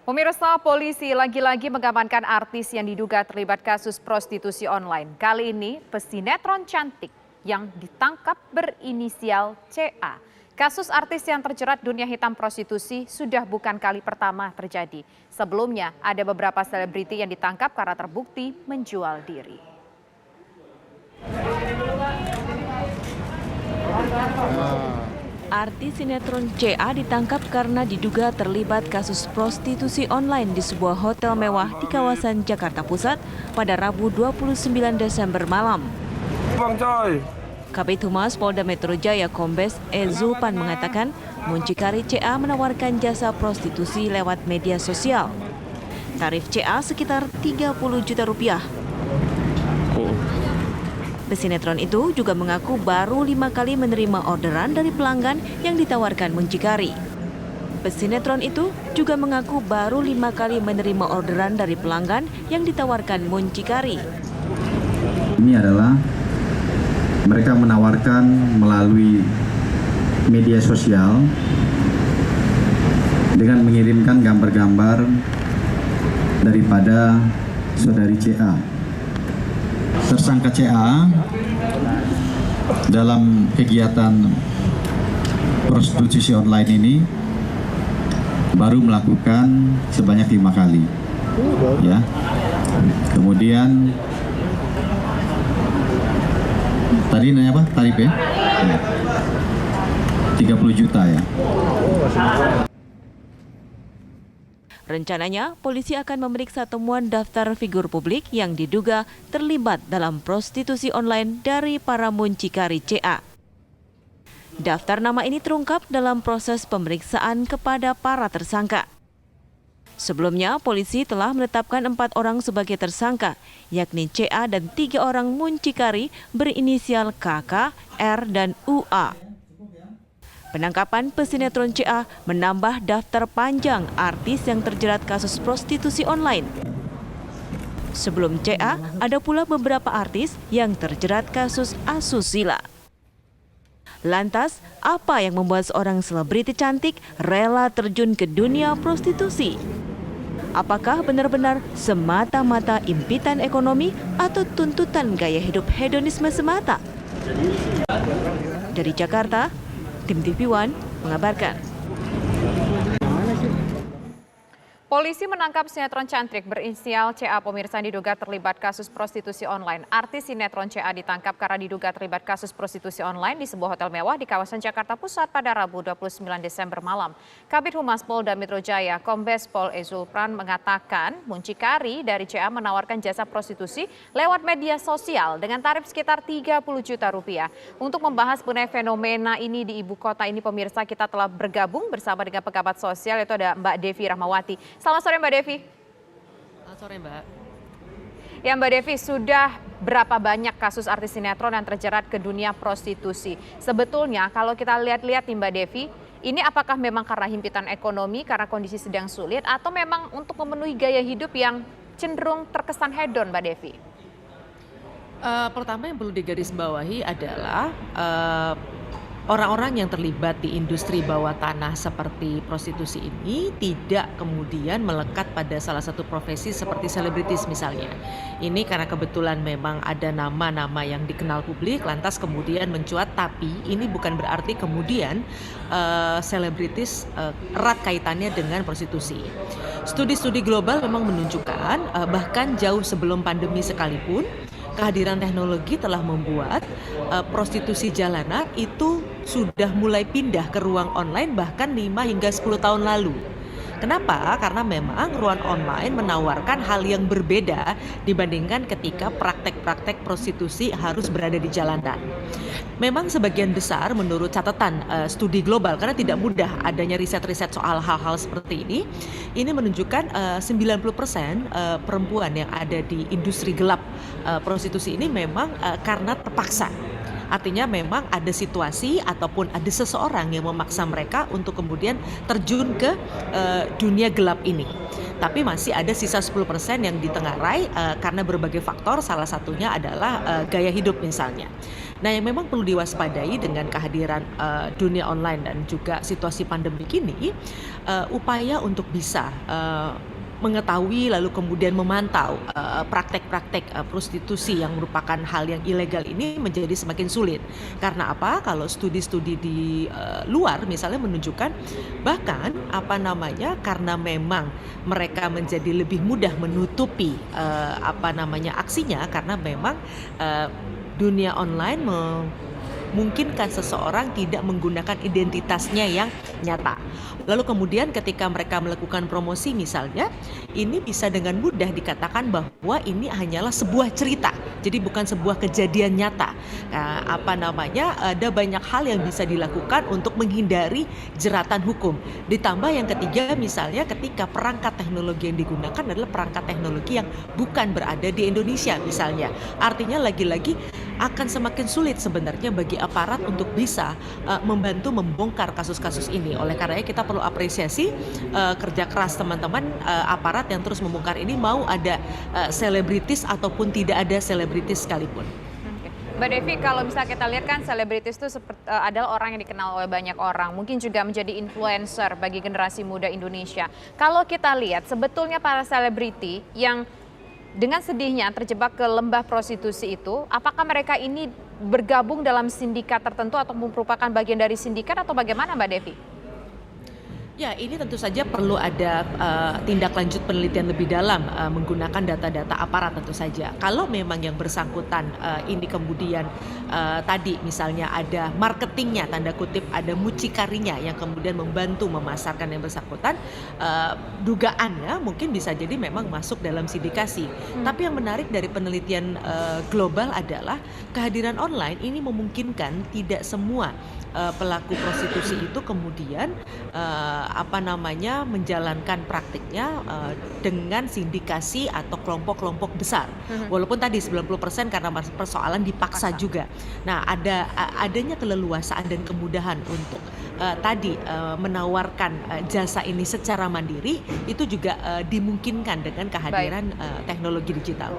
Pemirsa, polisi lagi-lagi mengamankan artis yang diduga terlibat kasus prostitusi online. Kali ini pesinetron cantik yang ditangkap berinisial CA. Kasus artis yang terjerat dunia hitam prostitusi sudah bukan kali pertama terjadi. Sebelumnya ada beberapa selebriti yang ditangkap karena terbukti menjual diri. Artis sinetron CA ditangkap karena diduga terlibat kasus prostitusi online di sebuah hotel mewah di kawasan Jakarta Pusat pada Rabu 29 Desember malam. Bang coy. Kabid Humas Polda Metro Jaya Kombes E. Zulpan mengatakan muncikari CA menawarkan jasa prostitusi lewat media sosial. Tarif CA sekitar 30 juta rupiah. Pesinetron itu juga mengaku baru 5 kali menerima orderan dari pelanggan yang ditawarkan muncikari. Pesinetron itu juga mengaku baru 5 kali menerima orderan dari pelanggan yang ditawarkan muncikari. Ini adalah mereka menawarkan melalui media sosial dengan mengirimkan gambar-gambar daripada saudari CA. Tersangka CA dalam kegiatan prostitusi online ini baru melakukan sebanyak 5 kali, ya. Kemudian tadi nanya apa? Tarif ya? 30 juta ya. Rencananya, polisi akan memeriksa temuan daftar figur publik yang diduga terlibat dalam prostitusi online dari para muncikari CA. Daftar nama ini terungkap dalam proses pemeriksaan kepada para tersangka. Sebelumnya, polisi telah menetapkan 4 orang sebagai tersangka, yakni CA dan 3 orang muncikari berinisial KK, R, dan UA. Penangkapan pesinetron CA menambah daftar panjang artis yang terjerat kasus prostitusi online. Sebelum CA, ada pula beberapa artis yang terjerat kasus asusila. Lantas, apa yang membuat seorang selebriti cantik rela terjun ke dunia prostitusi? Apakah benar-benar semata-mata impitan ekonomi atau tuntutan gaya hidup hedonisme semata? Dari Jakarta, Tim TV One mengabarkan. Polisi menangkap sinetron cantik berinisial CA. Pemirsa diduga terlibat kasus prostitusi online. Artis sinetron CA ditangkap karena diduga terlibat kasus prostitusi online di sebuah hotel mewah di kawasan Jakarta Pusat pada Rabu 29 Desember malam. Kabid Humas Polda Metro Jaya Kombes Pol E. Zulpan mengatakan muncikari dari CA menawarkan jasa prostitusi lewat media sosial dengan tarif sekitar 30 juta rupiah. Untuk membahas mengenai fenomena ini di ibu kota ini, pemirsa, kita telah bergabung bersama dengan pengamat sosial, yaitu ada Mbak Devi Rahmawati. Selamat sore Mbak Devi. Selamat sore Mbak. Ya Mbak Devi, sudah berapa banyak kasus artis sinetron yang terjerat ke dunia prostitusi? Sebetulnya kalau kita lihat-lihat nih Mbak Devi, ini apakah memang karena himpitan ekonomi, karena kondisi sedang sulit, atau memang untuk memenuhi gaya hidup yang cenderung terkesan hedon Mbak Devi? Pertama yang perlu digarisbawahi adalah orang-orang yang terlibat di industri bawah tanah seperti prostitusi ini tidak kemudian melekat pada salah satu profesi seperti selebritis misalnya. Ini karena kebetulan memang ada nama-nama yang dikenal publik lantas kemudian mencuat, tapi ini bukan berarti kemudian selebritis erat kaitannya dengan prostitusi. Studi-studi global memang menunjukkan bahkan jauh sebelum pandemi sekalipun kehadiran teknologi telah membuat prostitusi jalanan itu sudah mulai pindah ke ruang online bahkan 5 hingga 10 tahun lalu. Kenapa? Karena memang ruang online menawarkan hal yang berbeda dibandingkan ketika praktek-praktek prostitusi harus berada di jalanan. Memang sebagian besar menurut catatan studi global, karena tidak mudah adanya riset-riset soal hal-hal seperti ini menunjukkan 90% perempuan yang ada di industri gelap prostitusi ini memang karena terpaksa. Artinya memang ada situasi ataupun ada seseorang yang memaksa mereka untuk kemudian terjun ke dunia gelap ini. Tapi masih ada sisa 10% yang ditengarai karena berbagai faktor, salah satunya adalah gaya hidup misalnya. Nah, yang memang perlu diwaspadai dengan kehadiran dunia online dan juga situasi pandemi ini, upaya untuk bisa mengetahui lalu kemudian memantau praktek-praktek prostitusi yang merupakan hal yang ilegal ini menjadi semakin sulit. Karena apa? Kalau studi-studi di luar misalnya menunjukkan bahkan karena memang mereka menjadi lebih mudah menutupi aksinya karena memang dunia online memungkinkan seseorang tidak menggunakan identitasnya yang nyata. Lalu kemudian ketika mereka melakukan promosi misalnya, ini bisa dengan mudah dikatakan bahwa ini hanyalah sebuah cerita. Jadi bukan sebuah kejadian nyata. Ada banyak hal yang bisa dilakukan untuk menghindari jeratan hukum. Ditambah yang ketiga misalnya ketika perangkat teknologi yang digunakan adalah perangkat teknologi yang bukan berada di Indonesia misalnya. Artinya lagi-lagi akan semakin sulit sebenarnya bagi aparat untuk bisa membantu membongkar kasus-kasus ini. Oleh karenanya kita perlu apresiasi kerja keras teman-teman aparat yang terus membongkar ini, mau ada selebritis ataupun tidak ada selebritis sekalipun. Oke. Mbak Devi, kalau misalnya kita lihat kan selebritis itu adalah orang yang dikenal oleh banyak orang, mungkin juga menjadi influencer bagi generasi muda Indonesia. Kalau kita lihat sebetulnya para selebriti yang dengan sedihnya terjebak ke lembah prostitusi itu, apakah mereka ini bergabung dalam sindikat tertentu atau merupakan bagian dari sindikat atau bagaimana Mbak Devi? Ya, ini tentu saja perlu ada tindak lanjut penelitian lebih dalam menggunakan data-data aparat tentu saja. Kalau memang yang bersangkutan ini kemudian tadi misalnya ada marketingnya, tanda kutip ada mucikarinya yang kemudian membantu memasarkan yang bersangkutan, dugaannya mungkin bisa jadi memang masuk dalam sindikasi. Tapi yang menarik dari penelitian global adalah kehadiran online ini memungkinkan tidak semua pelaku prostitusi itu kemudian menjalankan praktiknya dengan sindikasi atau kelompok-kelompok besar. Walaupun tadi 90% karena persoalan dipaksa juga. Nah, adanya keleluasaan dan kemudahan untuk menawarkan jasa ini secara mandiri itu juga dimungkinkan dengan kehadiran teknologi digital.